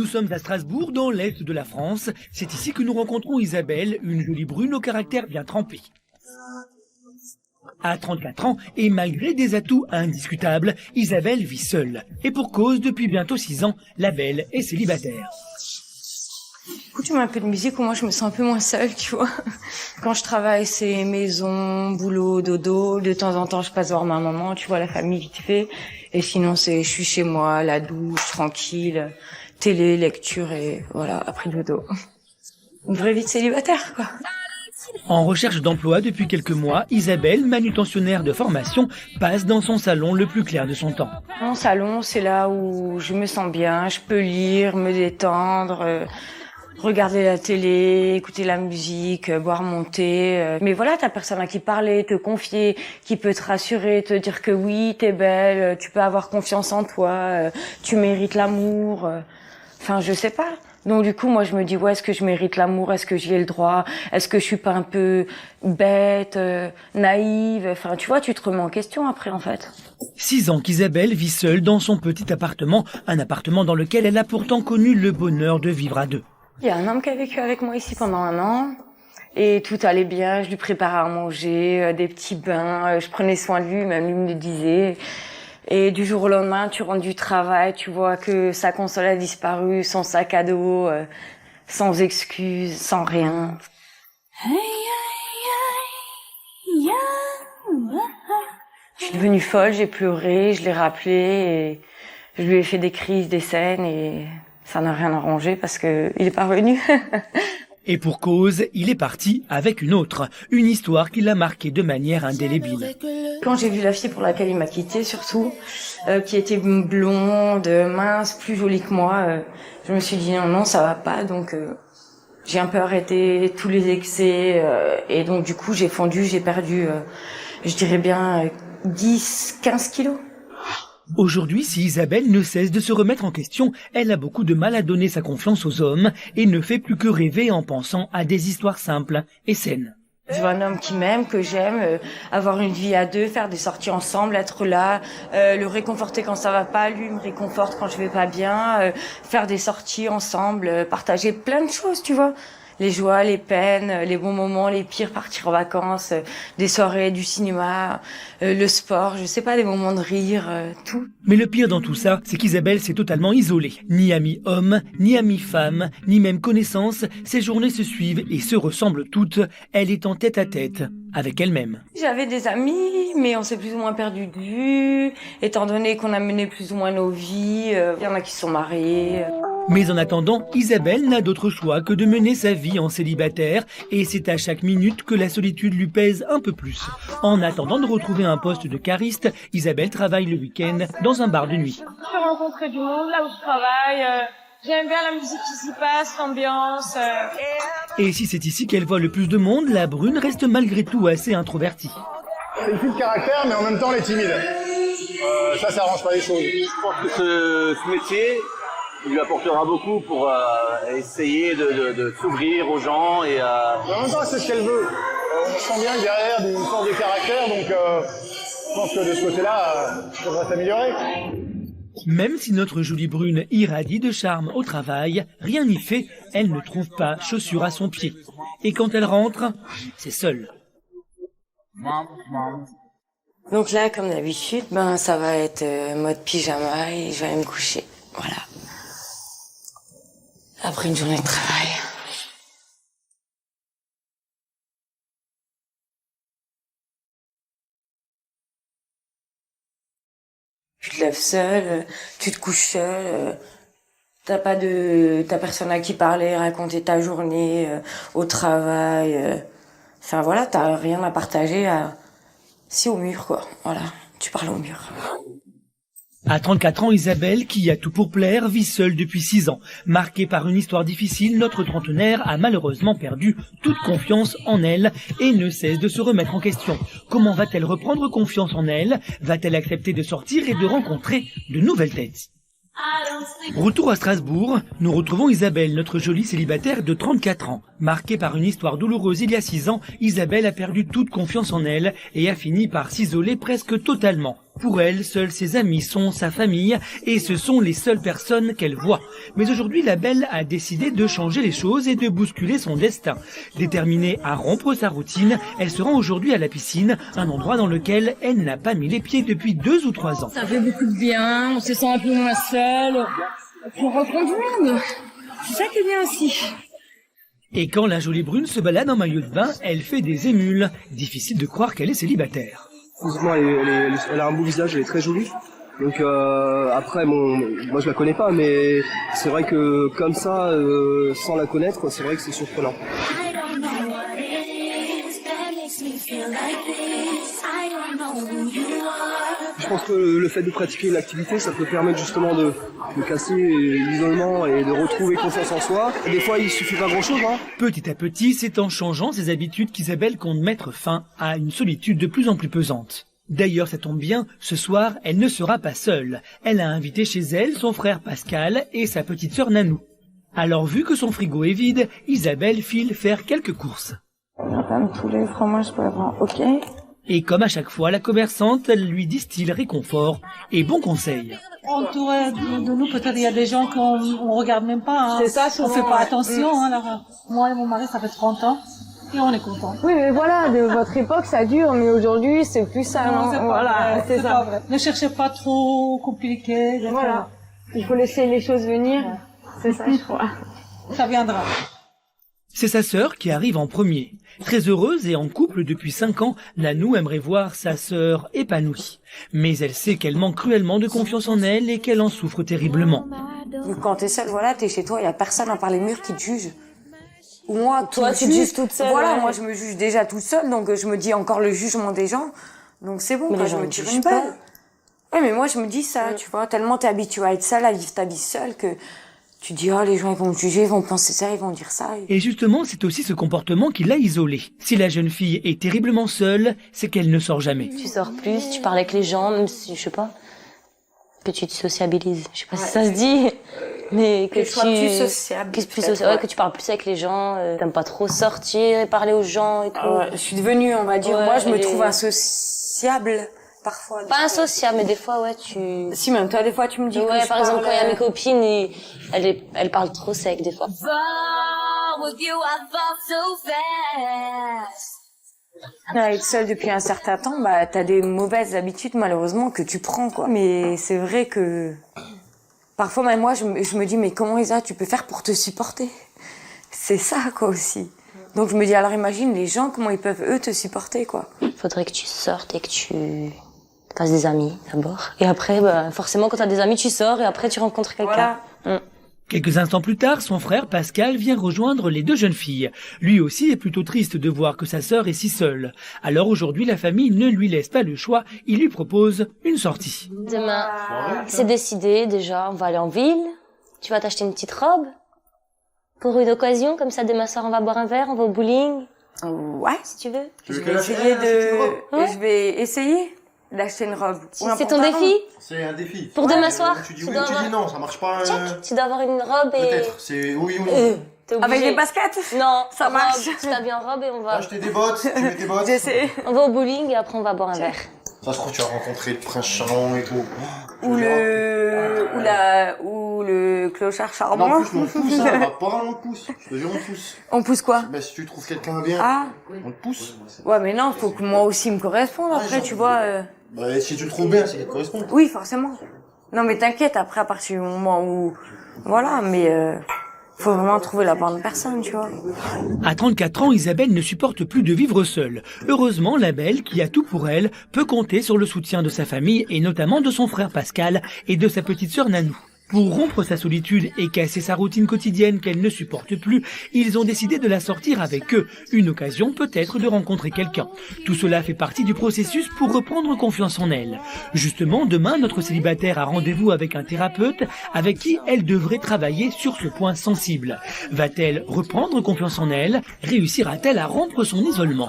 Nous sommes à Strasbourg, dans l'est de la France. C'est ici que nous rencontrons Isabelle, une jolie brune au caractère bien trempé. À 34 ans, et malgré des atouts indiscutables, Isabelle vit seule. Et pour cause, depuis bientôt 6 ans, la belle est célibataire. Écoute, tu mets un peu de musique, au moins je me sens un peu moins seule, tu vois. Quand je travaille, c'est maison, boulot, dodo. De temps en temps, je passe voir ma maman, tu vois, la famille vite fait. Et sinon, je suis chez moi, la douche, tranquille, télé, lecture et voilà, après dodo. Une vraie vie de célibataire, quoi. En recherche d'emploi depuis quelques mois, Isabelle, manutentionnaire de formation, passe dans son salon le plus clair de son temps. Mon salon, c'est là où je me sens bien, je peux lire, me détendre, regarder la télé, écouter la musique, boire mon thé. Mais voilà, t'as personne à qui parler, te confier, qui peut te rassurer, te dire que oui, t'es belle, tu peux avoir confiance en toi, tu mérites l'amour. Enfin, je sais pas. Donc du coup, moi, je me dis, ouais, est-ce que je mérite l'amour? Est-ce que j'y ai le droit? Est-ce que je suis pas un peu bête, naïve? Enfin, tu vois, tu te remets en question après, en fait. 6 ans qu'Isabelle vit seule dans son petit appartement, un appartement dans lequel elle a pourtant connu le bonheur de vivre à deux. Il y a un homme qui a vécu avec moi ici pendant 1 an. Et tout allait bien, je lui préparais à manger, des petits bains, je prenais soin de lui, même lui me le disait. Et du jour au lendemain, tu rentres du travail, tu vois que sa console a disparu, son sac à dos, sans excuses, sans rien. Je suis devenue folle, j'ai pleuré, je l'ai rappelé et je lui ai fait des crises, des scènes et ça n'a rien arrangé parce que il est pas revenu. Et pour cause, il est parti avec une autre, une histoire qui l'a marqué de manière indélébile. Quand j'ai vu la fille pour laquelle il m'a quittée, surtout, qui était blonde, mince, plus jolie que moi, je me suis dit non, ça va pas, donc j'ai un peu arrêté tous les excès, et donc du coup j'ai fondu, j'ai perdu, je dirais bien 10-15 kilos. Aujourd'hui, si Isabelle ne cesse de se remettre en question, elle a beaucoup de mal à donner sa confiance aux hommes et ne fait plus que rêver en pensant à des histoires simples et saines. Je veux un homme qui m'aime, que j'aime, avoir une vie à deux, faire des sorties ensemble, être là, le réconforter quand ça va pas, lui me réconforte quand je vais pas bien, faire des sorties ensemble, partager plein de choses, tu vois. Les joies, les peines, les bons moments, les pires, partir en vacances, des soirées, du cinéma, le sport, je sais pas, des moments de rire, tout. Mais le pire dans tout ça, c'est qu'Isabelle s'est totalement isolée. Ni amis hommes, ni amis femmes, ni même connaissances, ses journées se suivent et se ressemblent toutes. Elle est en tête à tête avec elle-même. J'avais des amis, mais on s'est plus ou moins perdu de vue, étant donné qu'on a mené plus ou moins nos vies, il y en a qui se sont mariés. Mais en attendant, Isabelle n'a d'autre choix que de mener sa vie en célibataire et c'est à chaque minute que la solitude lui pèse un peu plus. En attendant de retrouver un poste de cariste, Isabelle travaille le week-end dans un bar de nuit. Je peux rencontrer du monde là où je travaille, j'aime bien la musique qui s'y passe, l'ambiance. Et si c'est ici qu'elle voit le plus de monde, la brune reste malgré tout assez introvertie. C'est une fille de caractère, mais en même temps elle est timide. Ça arrange pas les choses. Je pense que ce métier il lui apportera beaucoup pour essayer de s'ouvrir aux gens et Mais en même temps, c'est ce qu'elle veut. On sent bien derrière d'une force de caractère, donc je pense que de ce côté-là, ça devrait s'améliorer. Même si notre jolie brune irradie de charme au travail, rien n'y fait, elle ne trouve pas chaussure à son pied. Et quand elle rentre, c'est seul. Donc là, comme d'habitude, ça va être mode pyjama et je vais aller me coucher. Voilà. Après une journée de travail. Tu te lèves seul, tu te couches seul, t'as personne à qui parler, raconter ta journée au travail. Enfin voilà, t'as rien à partager. Si au mur quoi, voilà, tu parles au mur. À 34 ans, Isabelle, qui a tout pour plaire, vit seule depuis 6 ans. Marquée par une histoire difficile, notre trentenaire a malheureusement perdu toute confiance en elle et ne cesse de se remettre en question. Comment va-t-elle reprendre confiance en elle? Va-t-elle accepter de sortir et de rencontrer de nouvelles têtes? Retour à Strasbourg, nous retrouvons Isabelle, notre jolie célibataire de 34 ans. Marquée par une histoire douloureuse il y a 6 ans, Isabelle a perdu toute confiance en elle et a fini par s'isoler presque totalement. Pour elle, seuls ses amis sont sa famille et ce sont les seules personnes qu'elle voit. Mais aujourd'hui, la belle a décidé de changer les choses et de bousculer son destin. Déterminée à rompre sa routine, elle se rend aujourd'hui à la piscine, un endroit dans lequel elle n'a pas mis les pieds depuis 2 ou 3 ans. Ça fait beaucoup de bien, on se sent un peu moins seul, on rencontre du monde. C'est ça qui est bien aussi. Et quand la jolie brune se balade en maillot de bain, elle fait des émules. Difficile de croire qu'elle est célibataire. Physiquement, elle a un beau visage, elle est très jolie. Donc après, moi je la connais pas, mais c'est vrai que comme ça, sans la connaître, c'est vrai que c'est surprenant. Je pense que le fait de pratiquer l'activité, ça peut permettre justement de casser l'isolement et de retrouver confiance en soi. Et des fois, il suffit pas grand-chose. Petit à petit, c'est en changeant ses habitudes qu'Isabelle compte mettre fin à une solitude de plus en plus pesante. D'ailleurs, ça tombe bien, ce soir, elle ne sera pas seule. Elle a invité chez elle son frère Pascal et sa petite sœur Nanou. Alors, vu que son frigo est vide, Isabelle file faire quelques courses. Tous les fromages pour avoir, ok. Et comme à chaque fois, la commerçante lui distille réconfort et bons conseils. Entouré de nous, peut-être il y a des gens qu'on regarde même pas. C'est ça, on fait pas attention. Alors, moi et mon mari, ça fait 30 ans et on est contents. Oui, mais voilà, de votre époque, ça dure, mais aujourd'hui, c'est plus ça. Non, voilà, c'est ça. Pas vrai. Ne cherchez pas trop compliqué. Voilà. Il faut laisser les choses venir. C'est ça, je crois. Ça viendra. C'est sa sœur qui arrive en premier. Très heureuse et en couple depuis 5 ans, Nanou aimerait voir sa sœur épanouie. Mais elle sait qu'elle manque cruellement de confiance en elle et qu'elle en souffre terriblement. Quand t'es seule, voilà, t'es chez toi, il y a personne à part les murs qui te juge. Ou moi, toi, tu te juges toute seule. Voilà, moi, je me juge déjà toute seule, donc je me dis encore le jugement des gens. Donc c'est bon, mais je me tire une balle. Oui, mais moi, je me dis ça, tu vois, tellement t'es habituée à être seule, à vivre ta vie seule, que tu dis, oh, les gens, ils vont me juger, ils vont penser ça, ils vont dire ça. Et justement, c'est aussi ce comportement qui l'a isolée. Si la jeune fille est terriblement seule, c'est qu'elle ne sort jamais. Tu sors plus, tu parles avec les gens, même si, je sais pas, que tu te sociabilises. Je sais pas si ça se dit, mais que tu sois plus sociable. Que tu parles plus avec les gens, t'aimes pas trop sortir et parler aux gens et tout. Je suis devenue, on va dire, moi, je me trouve insociable. Parfois. Pas insociable, mais des fois, ouais, tu... Si, même toi, des fois, tu me dis que ouais, par exemple, quand il y a mes copines, elles parlent trop sec, des fois. Être seule depuis un certain temps, bah, t'as des mauvaises habitudes, malheureusement, que tu prends, quoi. Mais c'est vrai que, parfois, même moi, je me dis, mais comment Isa, tu peux faire pour te supporter? C'est ça, quoi, aussi. Donc, je me dis, alors imagine les gens, comment ils peuvent, eux, te supporter, quoi. Faudrait que tu sortes et que tu fasses des amis, d'abord. Et après, bah, forcément, quand t'as des amis, tu sors et après, tu rencontres quelqu'un. Voilà. Quelques instants plus tard, son frère Pascal vient rejoindre les 2 jeunes filles. Lui aussi est plutôt triste de voir que sa sœur est si seule. Alors aujourd'hui, la famille ne lui laisse pas le choix, il lui propose une sortie. Demain, c'est décidé, déjà, on va aller en ville. Tu vas t'acheter une petite robe. Pour une occasion, comme ça, demain soir, on va boire un verre, on va au bowling. Ouais. Si tu veux. Je vais essayer d'acheter une robe. C'est ton défi? C'est un défi. Pour demain soir? Tu dis oui, tu dis non, ça marche pas. Tu dois avoir une robe et... Peut-être, c'est oui ou non. Avec des baskets? Non, ça marche. Tu t'habilles en robe et on va... Acheter des bottes, tu mets tes bottes. J'essaie. On va au bowling et après on va boire un verre. Ça se trouve, tu vas rencontrer le prince charmant et tout. Ou le clochard charmant. Non, en plus, on pousse, hein, on va pas, on pousse. Je te jure, on pousse. On pousse quoi? Bah, si tu trouves quelqu'un bien, on te pousse. Ouais, mais non, faut que moi aussi me corresponde après, tu vois. Bah, si tu le trouves bien, c'est qu'il te correspond. Oui, forcément. Non, mais t'inquiète, après, à partir du moment où, voilà, mais faut vraiment trouver la bonne personne, tu vois. À 34 ans, Isabelle ne supporte plus de vivre seule. Heureusement, la belle, qui a tout pour elle, peut compter sur le soutien de sa famille et notamment de son frère Pascal et de sa petite sœur Nanou. Pour rompre sa solitude et casser sa routine quotidienne qu'elle ne supporte plus, ils ont décidé de la sortir avec eux. Une occasion peut-être de rencontrer quelqu'un. Tout cela fait partie du processus pour reprendre confiance en elle. Justement, demain, notre célibataire a rendez-vous avec un thérapeute avec qui elle devrait travailler sur ce point sensible. Va-t-elle reprendre confiance en elle? Réussira-t-elle à rompre son isolement?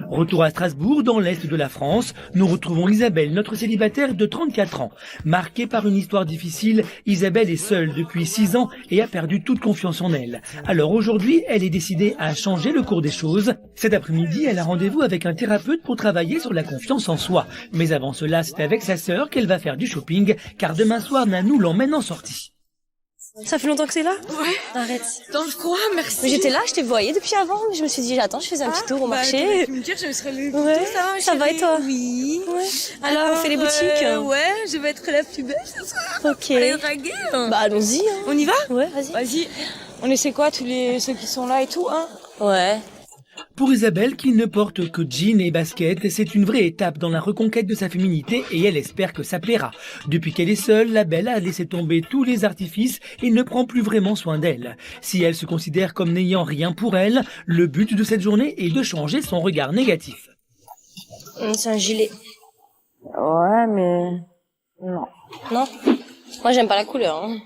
Retour à Strasbourg, dans l'est de la France, nous retrouvons Isabelle, notre célibataire de 34 ans. Marquée par une histoire difficile, Isabelle est seule depuis 6 ans et a perdu toute confiance en elle. Alors aujourd'hui, elle est décidée à changer le cours des choses. Cet après-midi, elle a rendez-vous avec un thérapeute pour travailler sur la confiance en soi. Mais avant cela, c'est avec sa sœur qu'elle va faire du shopping, car demain soir, Nanou l'emmène en sortie. Ça fait longtemps que c'est là? Ouais. Arrête. Attends, je crois, merci. Mais j'étais là, je te voyais depuis avant, mais je me suis dit, attends, je faisais un petit tour au marché. Tu me dire, je me serais levée. Ouais, ça va et toi? Oui. Ouais. Alors, on fait les boutiques? Ouais, je vais être la plus belle ce soir. Ok. Allez, draguer. Bah, allons-y. Hein. On y va? Ouais, vas-y. Vas-y. On essaie quoi, tous ceux qui sont là et tout, hein? Ouais. Pour Isabelle, qui ne porte que jeans et baskets, c'est une vraie étape dans la reconquête de sa féminité et elle espère que ça plaira. Depuis qu'elle est seule, la belle a laissé tomber tous les artifices et ne prend plus vraiment soin d'elle. Si elle se considère comme n'ayant rien pour elle, le but de cette journée est de changer son regard négatif. C'est un gilet. Ouais, mais... non. Non? Moi, j'aime pas la couleur. Hein.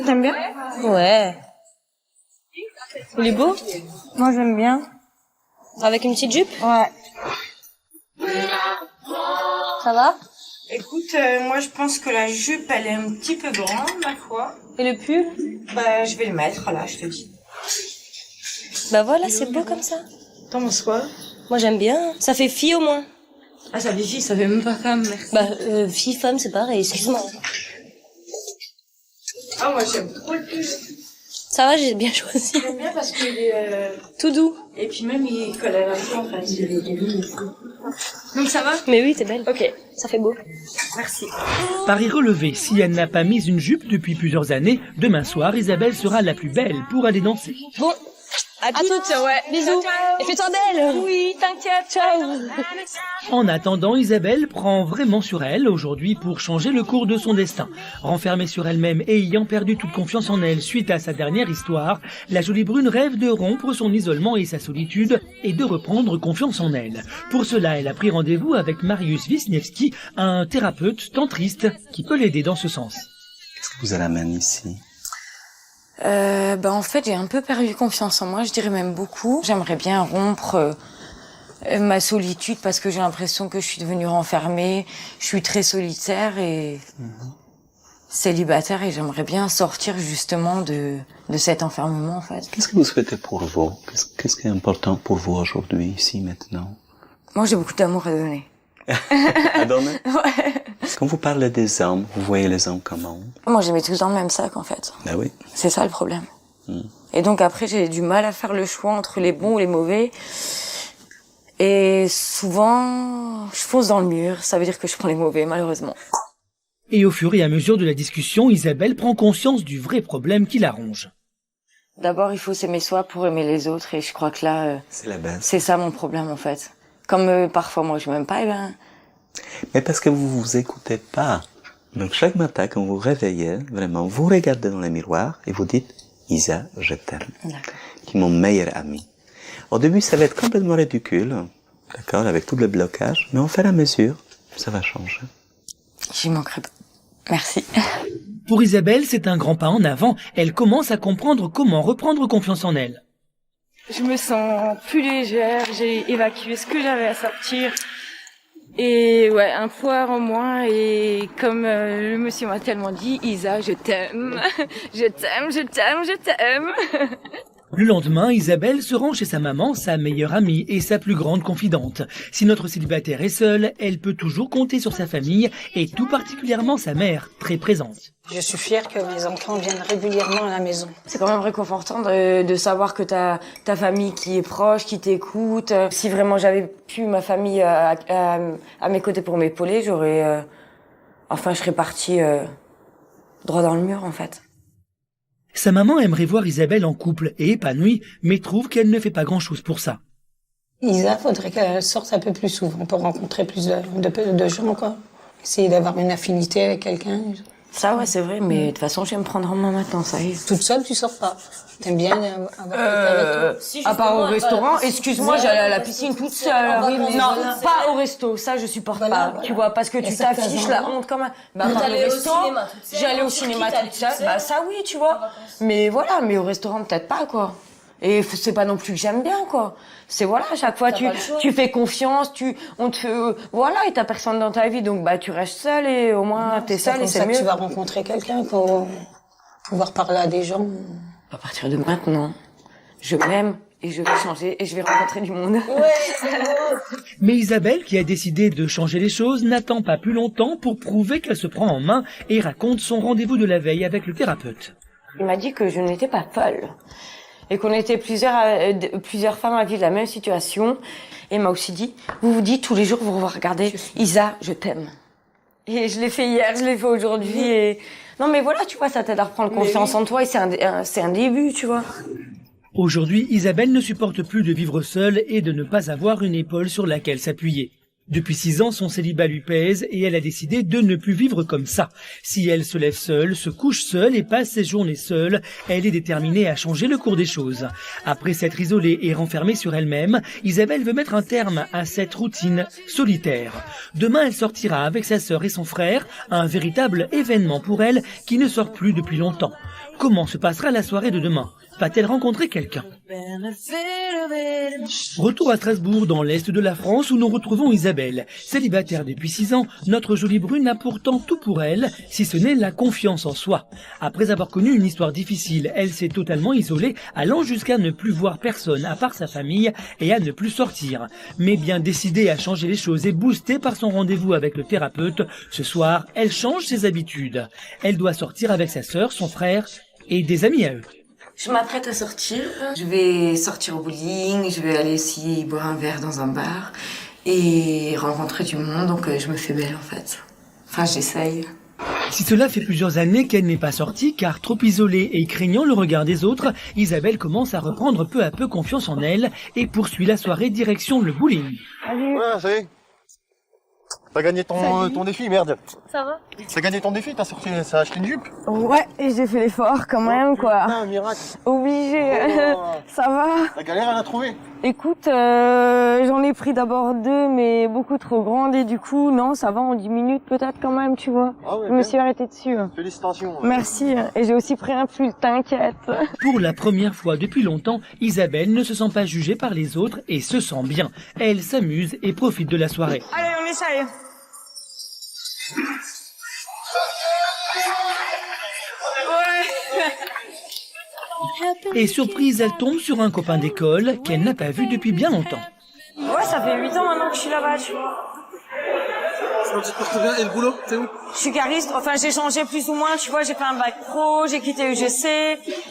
T'aimes bien? Ouais. Il est beau? Moi, j'aime bien. Avec une petite jupe? Ouais. Ça va? Écoute, moi je pense que la jupe elle est un petit peu grande, ma foi. Et le pull? Bah je vais le mettre là, je te dis. Bah voilà, c'est beau comme ça. T'en penses quoi? Moi j'aime bien. Ça fait fille au moins. Ah ça fait fille, ça fait même pas femme, merci. Bah fille-femme c'est pareil, excuse-moi. Ah moi j'aime trop le pull. Ça va, j'ai bien choisi. J'aime bien parce qu'il est tout doux. Et puis même il colle à la peau en fait. Donc ça va? Mais oui, t'es belle. Ok. Ça fait beau. Merci. Pari relevé, si elle n'a pas mis une jupe depuis plusieurs années, demain soir, Isabelle sera la plus belle pour aller danser. Bon, à toutes, ouais. Bisous. Et fais-toi belle. Oui, t'inquiète. Ciao. En attendant, Isabelle prend vraiment sur elle aujourd'hui pour changer le cours de son destin. Renfermée sur elle-même et ayant perdu toute confiance en elle suite à sa dernière histoire, la jolie brune rêve de rompre son isolement et sa solitude et de reprendre confiance en elle. Pour cela, elle a pris rendez-vous avec Marius Wisniewski, un thérapeute tantriste qui peut l'aider dans ce sens. Qu'est-ce que vous allez amener ici? En fait, j'ai un peu perdu confiance en moi, je dirais même beaucoup. J'aimerais bien rompre ma solitude parce que j'ai l'impression que je suis devenue renfermée. Je suis très solitaire et célibataire et j'aimerais bien sortir justement de cet enfermement en fait. Qu'est-ce que vous souhaitez pour vous? Qu'est-ce qui est important pour vous aujourd'hui, ici, maintenant? Moi, j'ai beaucoup d'amour à donner. À donner? Ouais. Quand vous parlez des hommes, vous voyez les hommes comment? Moi, je les mets tous dans le même sac en fait. Ben oui. C'est ça le problème. Et donc après, j'ai du mal à faire le choix entre les bons ou les mauvais. Et souvent, je fonce dans le mur. Ça veut dire que je prends les mauvais, malheureusement. Et au fur et à mesure de la discussion, Isabelle prend conscience du vrai problème qui la ronge. D'abord, il faut s'aimer soi pour aimer les autres. Et je crois que là, c'est la base. C'est ça mon problème en fait. Comme parfois moi je m'aime pas, Mais parce que vous vous écoutez pas. Donc chaque matin, quand vous vous réveillez, vraiment, vous regardez dans le miroir et vous dites « Isa, je t'aime », qui est mon meilleur ami. Au début, ça va être complètement ridicule, d'accord, avec tout le blocage, mais au fur et à mesure, ça va changer. J'y manquerai pas. Merci. Pour Isabelle, c'est un grand pas en avant. Elle commence à comprendre comment reprendre confiance en elle. Je me sens plus légère, j'ai évacué ce que j'avais à sortir. Et ouais, un poids en moins et comme le monsieur m'a tellement dit, Isa, je t'aime, je t'aime, je t'aime, je t'aime. Le lendemain, Isabelle se rend chez sa maman, sa meilleure amie et sa plus grande confidente. Si notre célibataire est seule, elle peut toujours compter sur sa famille et tout particulièrement sa mère, très présente. Je suis fière que mes enfants viennent régulièrement à la maison. C'est quand même réconfortant de savoir que t'as ta famille qui est proche, qui t'écoute. Si vraiment j'avais pu ma famille à mes côtés pour m'épauler, je serais partie droit dans le mur en fait. Sa maman aimerait voir Isabelle en couple et épanouie, mais trouve qu'elle ne fait pas grand-chose pour ça. Isa, faudrait qu'elle sorte un peu plus souvent pour rencontrer plus de gens, quoi. Essayer d'avoir une affinité avec quelqu'un. Ça, ouais, c'est vrai, mais de toute façon, je vais me prendre en main maintenant, ça y est. Toute seule, tu sors pas. T'aimes bien avoir quelqu'un avec toi? À part au restaurant, excuse-moi, j'allais à la piscine toute seule. Oui, mais non, voilà. pas au resto, ça je supporte pas, tu vois, parce que tu t'affiches la honte quand même. Bah, au resto, j'allais au cinéma toute seule, bah ça oui, tu vois. Mais voilà, mais au restaurant peut-être pas, quoi. Et c'est pas non plus que j'aime bien, quoi. C'est voilà, à chaque fois tu fais confiance, voilà, et t'as personne dans ta vie, donc bah tu restes seule et au moins t'es seule et c'est mieux. Tu vas rencontrer quelqu'un pour pouvoir parler à des gens. À partir de maintenant, je m'aime et je vais changer et je vais rencontrer du monde. Mais Isabelle, qui a décidé de changer les choses, n'attend pas plus longtemps pour prouver qu'elle se prend en main et raconte son rendez-vous de la veille avec le thérapeute. Il m'a dit que je n'étais pas folle et qu'on était plusieurs femmes à vivre la même situation. Et il m'a aussi dit, vous vous dites tous les jours, vous regardez, Isa, je t'aime. Et je l'ai fait hier, je l'ai fait aujourd'hui. Et... Non mais voilà, tu vois, ça t'aide à reprendre confiance en toi et c'est un début, tu vois. Aujourd'hui, Isabelle ne supporte plus de vivre seule et de ne pas avoir une épaule sur laquelle s'appuyer. Depuis 6 ans, son célibat lui pèse et elle a décidé de ne plus vivre comme ça. Si elle se lève seule, se couche seule et passe ses journées seule, elle est déterminée à changer le cours des choses. Après s'être isolée et renfermée sur elle-même, Isabelle veut mettre un terme à cette routine solitaire. Demain, elle sortira avec sa sœur et son frère, un véritable événement pour elle qui ne sort plus depuis longtemps. Comment se passera la soirée de demain ? Va-t-elle rencontrer quelqu'un ? Retour à Strasbourg, dans l'est de la France, où nous retrouvons Isabelle. Célibataire depuis 6 ans, notre jolie brune a pourtant tout pour elle, si ce n'est la confiance en soi. Après avoir connu une histoire difficile, elle s'est totalement isolée, allant jusqu'à ne plus voir personne à part sa famille et à ne plus sortir. Mais bien décidée à changer les choses et boostée par son rendez-vous avec le thérapeute, ce soir, elle change ses habitudes. Elle doit sortir avec sa sœur, son frère et des amis à eux. Je m'apprête à sortir. Je vais sortir au bowling, je vais aller aussi boire un verre dans un bar et rencontrer du monde, donc je me fais belle en fait. Enfin, j'essaye. Si cela fait plusieurs années qu'elle n'est pas sortie, car trop isolée et craignant le regard des autres, Isabelle commence à reprendre peu à peu confiance en elle et poursuit la soirée direction le bowling. Ouais, ça y est. T'as gagné ton défi, merde. Ça va? T'as gagné ton défi, t'as acheté une jupe? Ouais, et j'ai fait l'effort quand même, quoi. Putain, un miracle. Obligé. Ça va? La galère à la trouver. Écoute, j'en ai pris d'abord 2, mais beaucoup trop grandes, et du coup, non, ça va en 10 minutes peut-être quand même, tu vois. Ah ouais, je me suis arrêtée dessus. Félicitations. Merci, et j'ai aussi pris un pull, t'inquiète. Pour la première fois depuis longtemps, Isabelle ne se sent pas jugée par les autres et se sent bien. Elle s'amuse et profite de la soirée. Allez, on essaye. Et surprise, elle tombe sur un copain d'école qu'elle n'a pas vu depuis bien longtemps. Ouais, ça fait 8 ans maintenant que je suis là-bas, tu vois. Tu te portes bien, et le boulot, c'est où? Je suis cariste, enfin j'ai changé plus ou moins, tu vois, j'ai fait un bac pro, j'ai quitté UGC,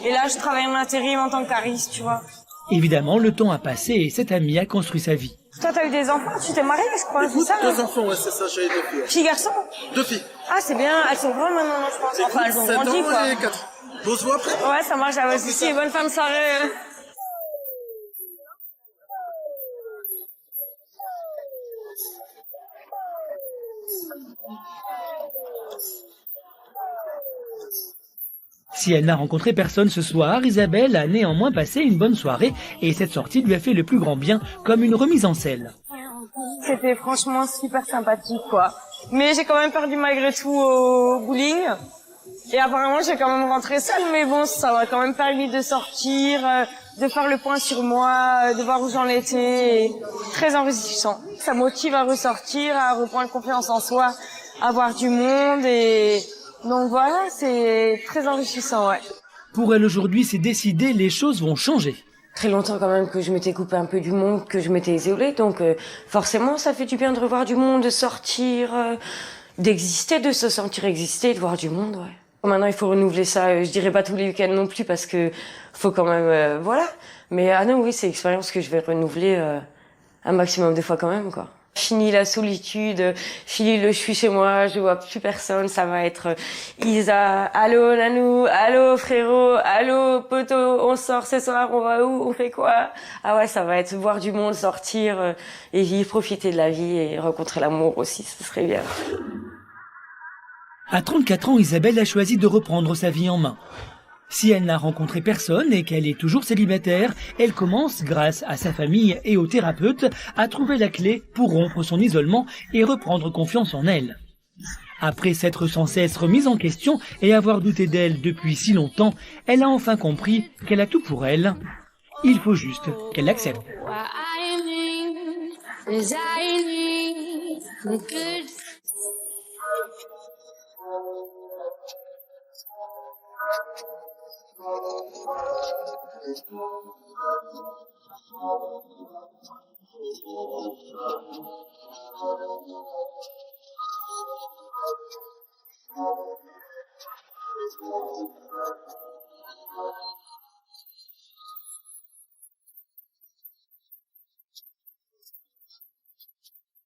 et là je travaille en intérim en tant que cariste, tu vois. Évidemment, le temps a passé et cette amie a construit sa vie. Toi, t'as eu des enfants, tu t'es mariée, je crois, c'est ça? 2 enfants, ouais, c'est ça, j'ai 2 filles. Filles, garçons? 2 filles. Ah, c'est bien, elles sont grandes maintenant, je pense. Enfin, elles ont grandi, quoi. Et 4. On se voit après? Ouais, ça marche, à vous aussi, bonne fin de soirée. Si elle n'a rencontré personne ce soir, Isabelle a néanmoins passé une bonne soirée et cette sortie lui a fait le plus grand bien, comme une remise en selle. C'était franchement super sympathique, quoi. Mais j'ai quand même perdu malgré tout au bowling. Et apparemment, j'ai quand même rentré seule, mais bon, ça m'a quand même permis de sortir, de faire le point sur moi, de voir où j'en étais. Très enrichissant. Ça motive à ressortir, à reprendre confiance en soi, à voir du monde et... Donc voilà, c'est très enrichissant, ouais. Pour elle aujourd'hui, c'est décidé, les choses vont changer. Très longtemps quand même que je m'étais coupée un peu du monde, que je m'étais isolée, donc forcément ça fait du bien de revoir du monde, de sortir, d'exister, de se sentir exister, de voir du monde, ouais. Maintenant il faut renouveler ça, je dirais pas tous les week-ends non plus parce que faut quand même, voilà. Mais ah non oui, c'est une expérience que je vais renouveler un maximum de fois quand même, quoi. Fini la solitude, fini le je suis chez moi, je vois plus personne, ça va être Isa, allô Nanou, allô frérot, allô poto, on sort ce soir, on va où, on fait quoi? Ah ouais, ça va être voir du monde, sortir et vivre, profiter de la vie et rencontrer l'amour aussi, ce serait bien. À 34 ans, Isabelle a choisi de reprendre sa vie en main. Si elle n'a rencontré personne et qu'elle est toujours célibataire, elle commence, grâce à sa famille et au thérapeute, à trouver la clé pour rompre son isolement et reprendre confiance en elle. Après s'être sans cesse remise en question et avoir douté d'elle depuis si longtemps, elle a enfin compris qu'elle a tout pour elle. il faut juste qu'elle l'accepte.